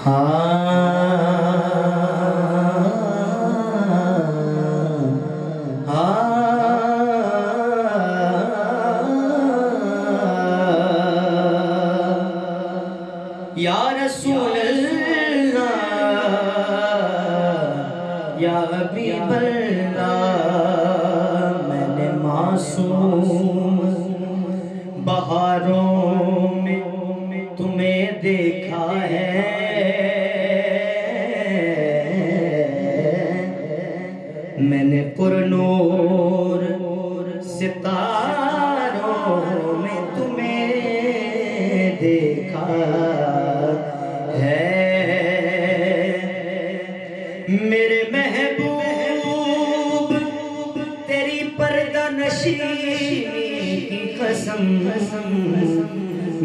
या रसूल अल्लाह या हबीब अल्लाह, मैंने मासूम बहारों में तुम्हें देखा है, मैंने पुरनूर सितारों में तुम्हें देखा है। मेरे महबूब तेरी पर्दा नशीनी की कसम,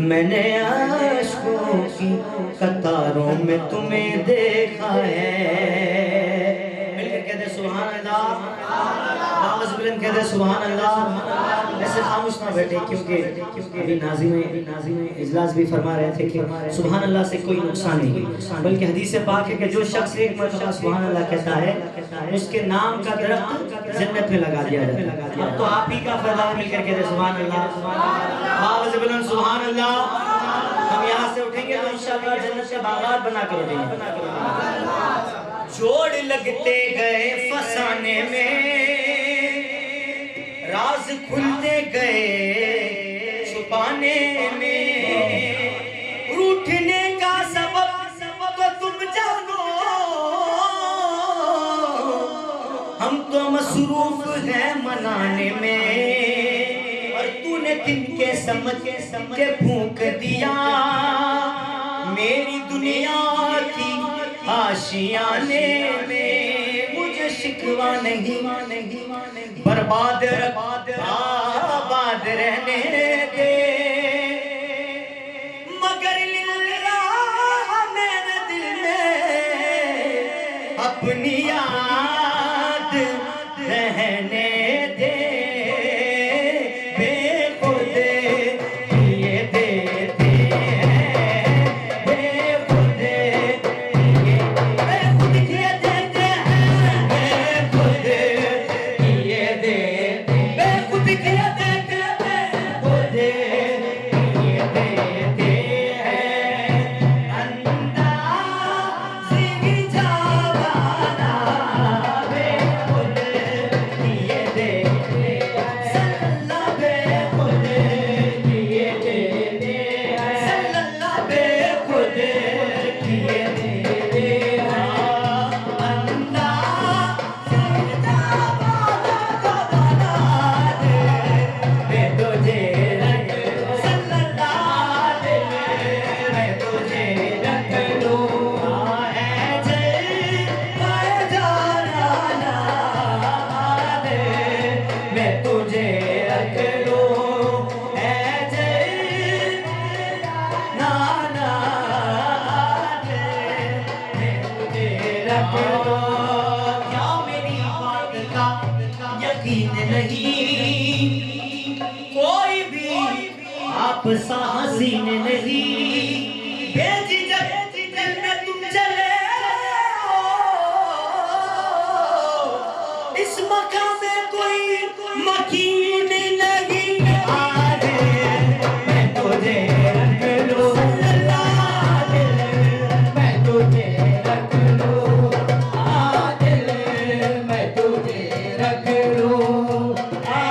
मैंने आशिकों की कतारों में तुम्हें देखा है। मिलकर कहते सुभान अल्लाह, आवाज़ बुलंद कहते सुभान अल्लाह। ऐसे खामोश ना बैठे, क्योंकि अभी नाज़िम इजलास भी फरमा रहे थे कि सुभान अल्लाह से कोई नुकसान नहीं, बल्कि हदीस पाक है कि जो शख्स एक मरतबा सुभान अल्लाह कहता है उसके नाम का दरख्त जन्नत में लगा दिया जाता है। अब तो आप ही का फरमान मिलकर कहते सुभान अल्लाह, आवाज़ बुलंद सुभान अल्लाह। हम यहाँ से उठेंगे तो इंशाअल्लाह जन्नत के बागात बना कर उठेंगे। जोड़ लगते गए फसाने में, राज खुलते गए छुपाने में, रूठने का सबब तो तुम जानो, हम तो मसरूफ हैं मनाने में, और तूने तिनके समझ के फूंक दिया मेरी दुनिया की आशियाने में। मुझे शिकवा नहीं, बर्बाद आबाद रहने दे, मगर लिल्लाह मेरे दिल में अपनी याद रहने दे। बेखुद ये देते हैं, बेखुद ये देते हैं, बेखुद ये देते, बेखुद ये देते हैं, खुद ये देते हैं। अंदाज़ी जावाना बेखुद ये देते हैं, सल्लल्लाह बेखुद ये देते हैं, सल्लल्लाह बेखुद ये देते हैं। अंदाज़ी जावाना मैं तुझे रख सल्लल्लाह मैं तुझे रख लूं, ऐ जाना मैं तुझे रख लूं, ऐ नाना मैं तुझे रख लूं। क्या मेरी बात का यकीन नहीं, कोई भी आप सा हसीन नहीं, बेझिझक दिल में तुम चले हो, इस मकाम में कोई मकीन नहीं। आज मैं तुझे रख लूं, सल्लल्लाह मैं तुझे रख लूं, आज मैं तुझे रख लूं, ऐ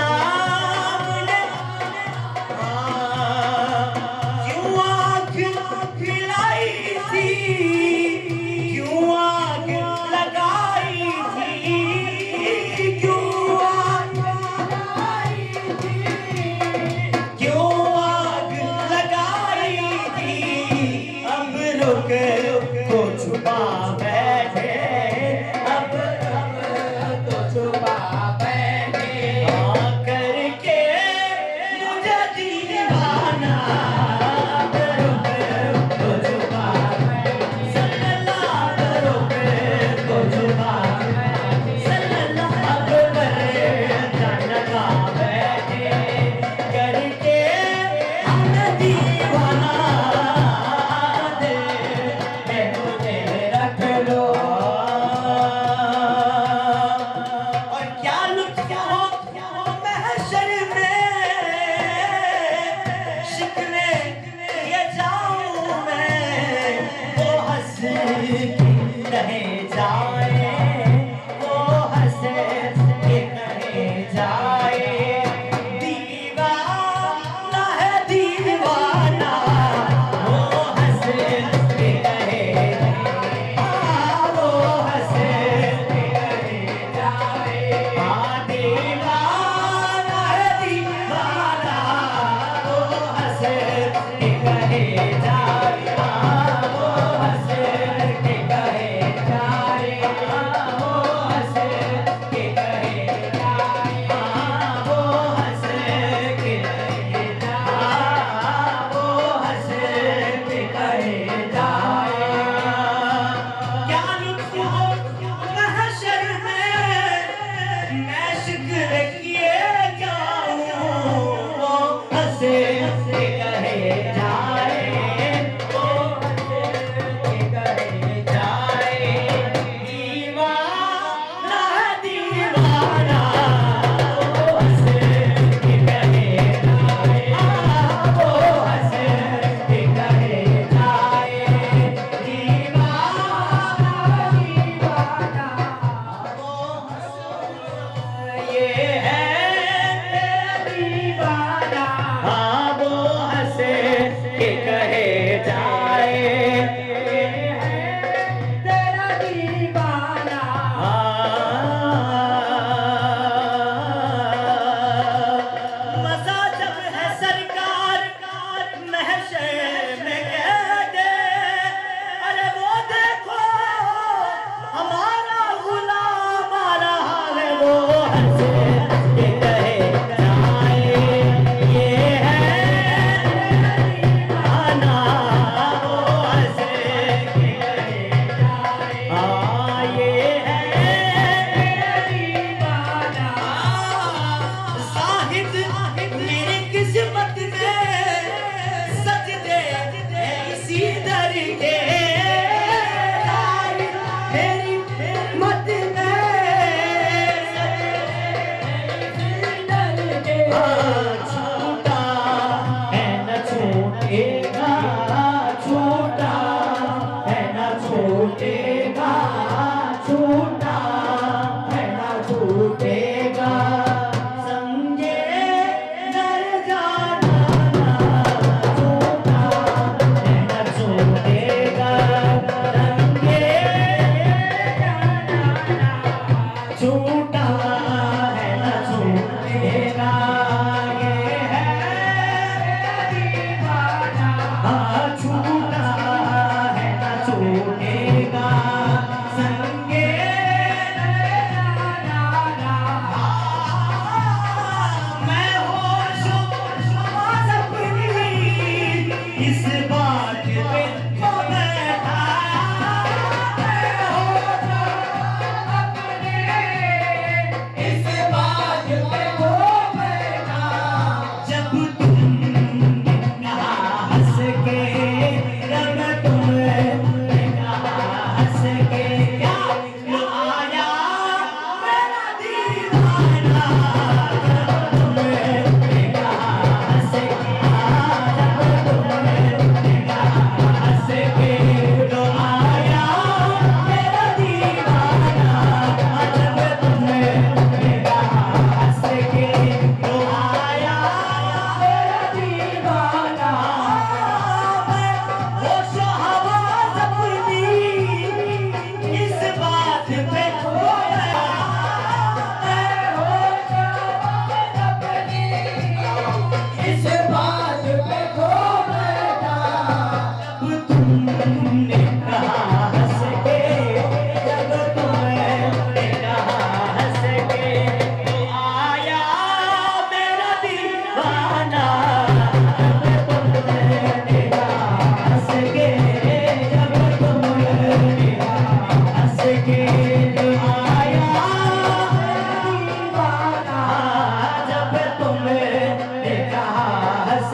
सामने क्यों आग खिलाई थी, क्यों आग लगाई थी, क्यों आग लगाई थी, क्यों आग लगाई थी। अब रुक को छुपा बैठे, अब तो छुपा बैठे। हाँ कर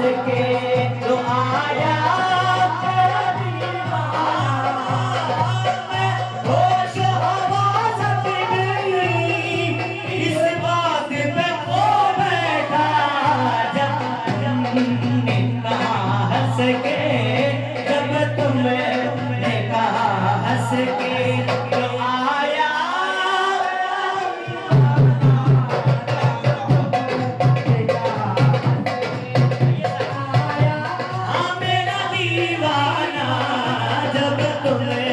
के तो आया तेरा दीवाना, होश हवास हट गई, इस बात पे खो बैठा, जब तुमने कहा हंस के, जब तुमने कहा हंस के तो आया मेरा दीवाना, जब तुमने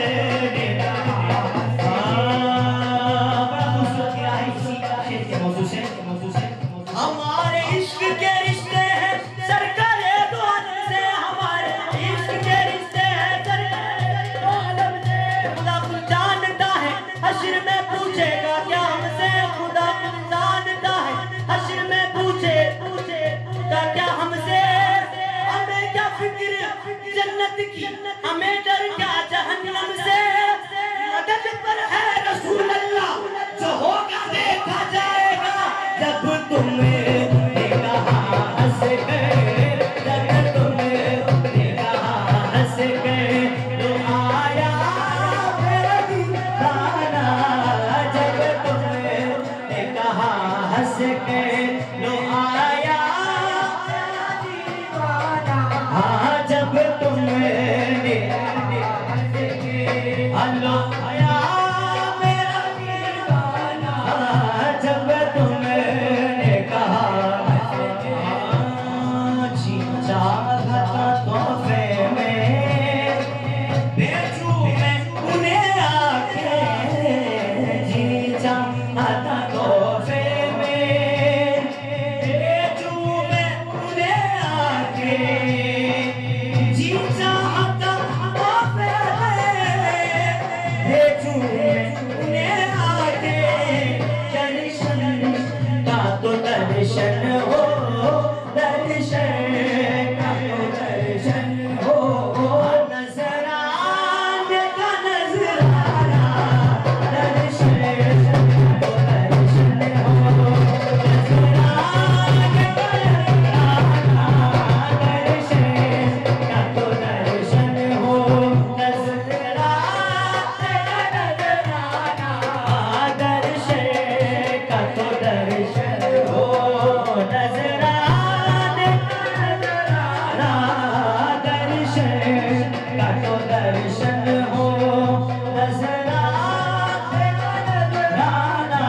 हमारे इश्क के रिश्ते हैं सरकारे दो आलम से, हमारे इश्क के रिश्ते हैं सरकारे दो आलम से। खुदा कुछ जानता है हश्र में पूछेगा क्या हमसे, खुदा कुछ जानता है हश्र में पूछेगा क्या हमसे। हमें क्या फिक्र जन्नत की, हमें डर क्या जहन्नम से। मदद पर है रसूल अल्लाह, जो होगा देखा जाएगा, जब तुमने कहा हंस के, जब तुमने कहा हंस के तो आया मेरा दीवाना, जब तुमने कहा हंस के तो आया मेरा दीवाना, हाँ जब तुमने हंस के अल्लाह आया मेरा दीवाना, जब तुमने कहा जी चाहता तोहफे में भेजूं मैं उन्हें आके, जी चाहता तोहफे में भेजूं मैं उन्हें आके, जी चाहता तोहफे में भेजूं मैं उन्हें आके। दर्शन का तो दर्शन हो, दर्शन का तो दर्शन हो, नजराने का नजराना, दर्शन का तो दर्शन हो, नजराने का नजराना, दर्शन का तो दर्शन हो, नजराने का नजराना, दर्शन का तो दर्शन हो, नजराने का नजराना, दर्शन का तो दर्शन हो, नजराने का नजराना,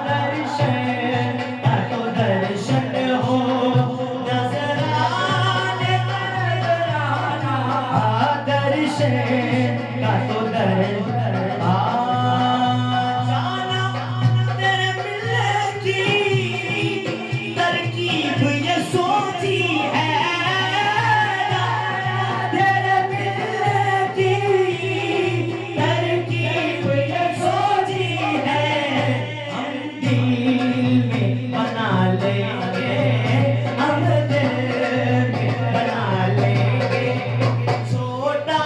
दर्शन का तो दर्शन हो, नजराने का नजराना, दर्शन का तो दर्शन। जाना तेरे मिलने की तरकीब ये सोची है, तेरे मिलने की तरकीब ये सोची है, हम दिल में बना लेंगे, हम दिल में बना लेंगे, छोटा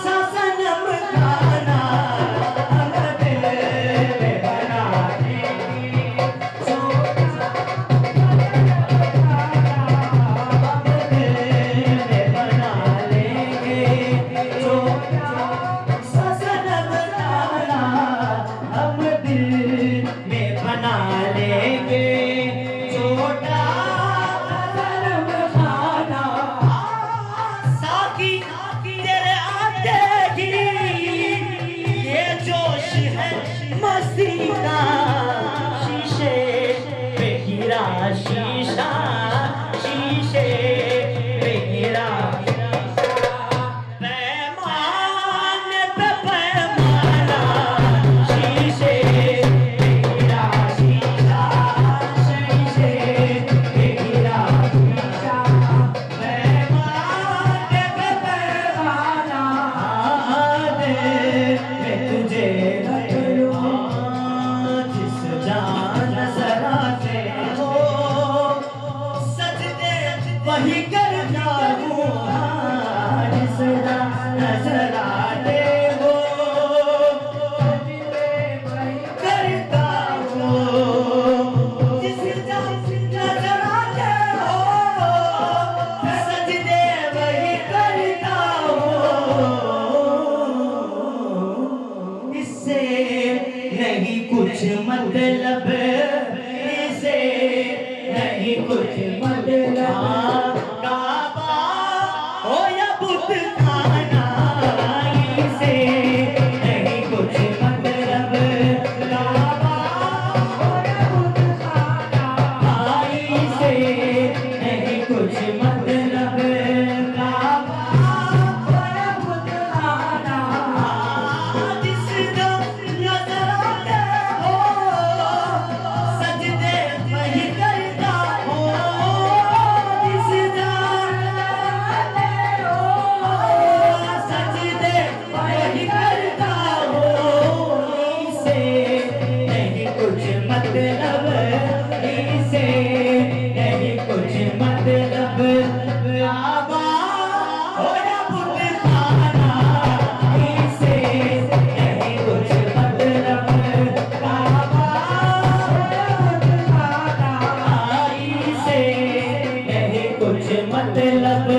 सा सनम खाना, हम दिल में बना लेंगे, छोटा सा हम दिल में बना लेंगे, छोटा सनम खाना। साकी तेरे आते ही ये जोश है मस्ती का, शीशे पे गिरा शीशा, शीशे पे गिरा पैमाने पे पैमाना, शीशे पे गिरा शीशा, शीशे पे गिरा शीशा, पैमाने पे पैमाना, दे मैं तुझे रख लूं, जिस जान नजर आते हो, सजदे वही कर जाऊं, जिस जान नजर आते हो, सजदे वही करता हूँ, जिस जान नजर आते हो, कुछ मतलब काबा हो या बुत खाना से नहीं कुछ मतलब काबा हो या बुत खाना से नहीं कुछ मतलब काबा हो या बुत खाना जिसको नजर आते हो सजदे वही करता हो जिसको आते हो सजदे वही करता हो इसे नहीं कुछ मतलब इसे नहीं कुछ मतलब काबा हो या बुत खाना इसे नहीं कुछ मतलब काबा हो या बुत खाना इसे नहीं कुछ मतलब